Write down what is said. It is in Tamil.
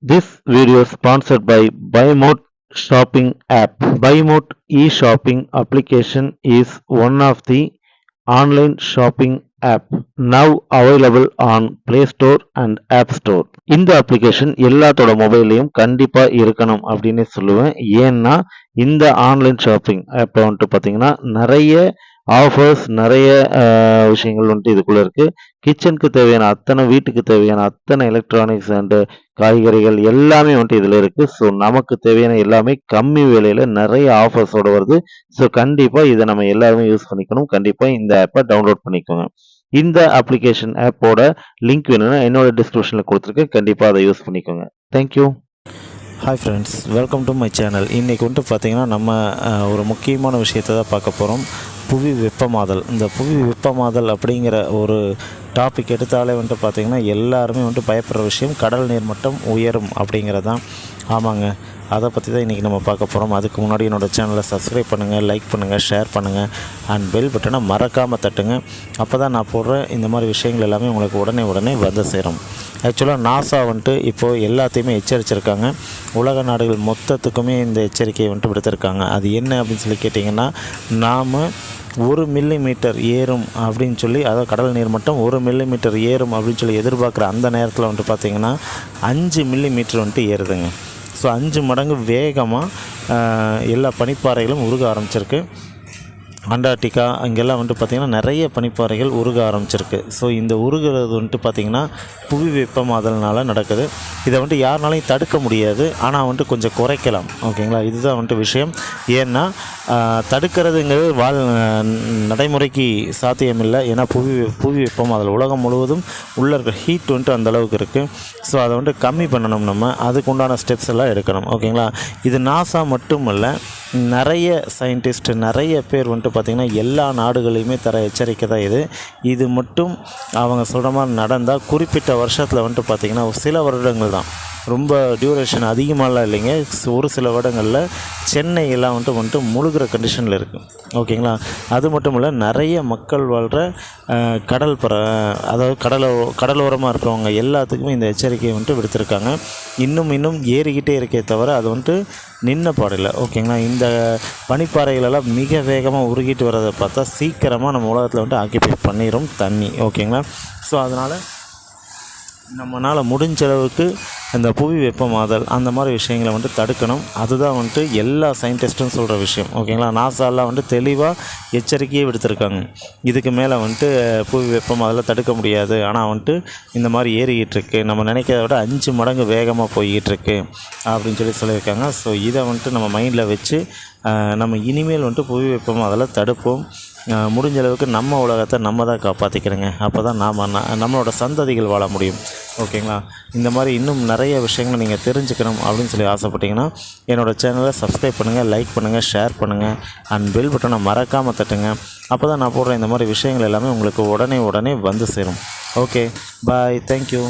This video is sponsored by BuyMote shopping app. BuyMote e-shopping application is one of the online shopping app now available on Play Store and App Store. இந்த அப்ளிகேஷன் எல்லாத்தோட மொபைல்லையும் கண்டிப்பா இருக்கணும் அப்படின்னு சொல்லுவேன். ஏன்னா இந்த ஆன்லைன் ஷாப்பிங் ஆப்பை வந்துட்டு பார்த்தீங்கன்னா நிறைய ஆஃபர்ஸ் நிறைய விஷயங்கள் வந்துட்டு இதுக்குள்ள இருக்கு. கிச்சனுக்கு தேவையான அத்தனை வீட்டுக்கு தேவையான அத்தனை எலக்ட்ரானிக்ஸ் அண்டு காய்கறிகள் எல்லாமே வந்துட்டு இதில் இருக்குது. ஸோ நமக்கு தேவையான எல்லாமே கம்மி விலையில் நிறைய ஆஃபர்ஸோடு வருது. ஸோ கண்டிப்பாக இதை நம்ம எல்லாருமே யூஸ் பண்ணிக்கணும். கண்டிப்பாக இந்த ஆப்பை டவுன்லோட் பண்ணிக்கோங்க. இந்த அப்ளிகேஷன் ஆப்போட லிங்க் வேணும்னா என்னோட டிஸ்கிரிப்ஷனில் கொடுத்துருக்கேன். கண்டிப்பாக அதை யூஸ் பண்ணிக்கோங்க. Thank you. Hi friends, welcome to my channel. இன்றைக்கி வந்துட்டு பார்த்திங்கன்னா நம்ம ஒரு முக்கியமான விஷயத்தை தான் பார்க்க போகிறோம். புவி வெப்பமாதல். இந்த புவி வெப்பமாதல் அப்படிங்கிற ஒரு டாபிக் எடுத்தாலே வந்துட்டு பார்த்திங்கன்னா எல்லாருமே வந்துட்டு பயப்படுற விஷயம் கடல் நீர் மட்டம் உயரும் அப்படிங்கிறது தான். ஆமாங்க, அதை பற்றி தான் இன்றைக்கி நம்ம பார்க்க போகிறோம். அதுக்கு முன்னாடி என்னோடய சேனலை சப்ஸ்கிரைப் பண்ணுங்கள், லைக் பண்ணுங்கள், ஷேர் பண்ணுங்கள் அண்ட் பெல் பட்டனை மறக்காமல் தட்டுங்க. அப்போ தான் நான் போடுற இந்த மாதிரி விஷயங்கள் எல்லாமே உங்களுக்கு உடனே வந்து சேரும். ஆக்சுவலாக நாசா வந்துட்டு இப்போது எல்லாத்தையுமே எச்சரிச்சிருக்காங்க. உலக நாடுகள் மொத்தத்துக்குமே இந்த எச்சரிக்கையை வந்துட்டு விடுத்திருக்காங்க. அது என்ன அப்படின்னு சொல்லி கேட்டிங்கன்னா, நாம் 1 மில்லிமீட்டர் ஏறும் அப்படின்னு சொல்லி, அதாவது கடல் நீர் மட்டம் 1 மில்லிமீட்டர் ஏறும் அப்படின்னு சொல்லி எதிர்பார்க்குற அந்த நேரத்தில் வந்துட்டு பார்த்திங்கன்னா 5 மில்லிமீட்டர் வந்துட்டு ஏறுதுங்க. ஸோ 5 மடங்கு வேகமாக எல்லா பனிப்பாறைகளும் உருக ஆரம்பிச்சிருக்கு. அண்டார்டிகா அங்கெல்லாம் வந்துட்டு பார்த்திங்கன்னா நிறைய பனிப்பாறைகள் உருக ஆரம்பிச்சிருக்கு. ஸோ இந்த உருகிறது வந்துட்டு பார்த்திங்கன்னா புவி வெப்பமாதல்னால நடக்குது. இதை வந்துட்டு யாருனாலையும் தடுக்க முடியாது, ஆனால் வந்துட்டு கொஞ்சம் குறைக்கலாம். ஓகேங்களா, இதுதான் வந்துட்டு விஷயம். ஏன்னா தடுக்கிறதுங்கிறது நடைமுறைக்கு சாத்தியமில்லை. ஏன்னா புவி வெப்பமாதல் உலகம் முழுவதும் உள்ளே இருக்கிற ஹீட் வந்துட்டு அந்தளவுக்கு இருக்குது. ஸோ அதை வந்துட்டு கம்மி பண்ணணும். நம்ம அதுக்கு உண்டான ஸ்டெப்ஸ் எல்லாம் எடுக்கணும். ஓகேங்களா, இது நாசா மட்டும் இல்லை, நிறைய சயின்டிஸ்ட் நிறைய பேர் வந்துட்டு பார்த்திங்கன்னா எல்லா நாடுகளையுமே தர எச்சரிக்கை தான் இது மட்டும் அவங்க சொல்கிற மாதிரி நடந்தால் குறிப்பிட்ட வருஷத்தில் வந்துட்டு பார்த்திங்கன்னா சில வருடங்கள் தான், ரொம்ப டியூரேஷன் அதிகமாகலாம் இல்லைங்க. ஒரு சில வருடங்களில் சென்னையெல்லாம் வந்துட்டு முழுகிற கண்டிஷனில் இருக்குது. ஓகேங்களா, அது மட்டும் இல்லை, நிறைய மக்கள் வாழ்கிற அதாவது கடலோரமாக இருக்கிறவங்க எல்லாத்துக்குமே இந்த எச்சரிக்கையை வந்துட்டு விடுத்திருக்காங்க. இன்னும் ஏறிக்கிட்டே இருக்கே தவிர அது வந்துட்டு நின்ன பாடில்லை. ஓகேங்களா, இந்த பனிப்பாறைகளெல்லாம் மிக வேகமாக உருகிட்டு வர்றதை பார்த்தா சீக்கிரமாக நம்ம உலகத்தில் வந்துட்டு ஆக்கிபை பண்ணிடும் தண்ணி. ஓகேங்களா, ஸோ அதனால் நம்மளால் முடிஞ்ச அளவுக்கு இந்த புவி வெப்பமாதல் அந்த மாதிரி விஷயங்களை வந்துட்டு தடுக்கணும். அதுதான் வந்துட்டு எல்லா சயின்டிஸ்ட்டும் சொல்கிற விஷயம். ஓகேங்களா, நாசாலாம் வந்துட்டு தெளிவாக எச்சரிக்கையே விடுத்திருக்காங்க. இதுக்கு மேலே வந்துட்டு புவி வெப்பமாதலை தடுக்க முடியாது, ஆனால் வந்துட்டு இந்த மாதிரி ஏறிக்கிட்டு இருக்கு, நம்ம நினைக்கிறத விட 5 மடங்கு வேகமாக போய்கிட்டு இருக்கு அப்படின்னு சொல்லியிருக்காங்க. ஸோ இதை வந்துட்டு நம்ம மைண்டில் வச்சு நம்ம இனிமேல் வந்துட்டு புவி வெப்பமாதலை தடுப்போம். முடிஞ்ச அளவுக்கு நம்ம உலகத்தை நம்ம தான் காப்பாற்றிக்கிறோங்க. அப்போ தான் நம்மளோட சந்ததிகள் வாழ முடியும். ஓகேங்களா, இந்த மாதிரி இன்னும் நிறைய விஷயங்களை நீங்கள் தெரிஞ்சுக்கணும் அப்படின்னு சொல்லி ஆசைப்பட்டீங்கன்னா என்னோடய சேனலை சப்ஸ்கிரைப் பண்ணுங்கள், லைக் பண்ணுங்கள், ஷேர் பண்ணுங்கள் அண்ட் பெல் பட்டனை மறக்காமல் தட்டுங்க. அப்போ தான் நான் போடுற இந்த மாதிரி விஷயங்கள் எல்லாமே உங்களுக்கு உடனே வந்து சேரும். ஓகே, பாய், தேங்க்யூ.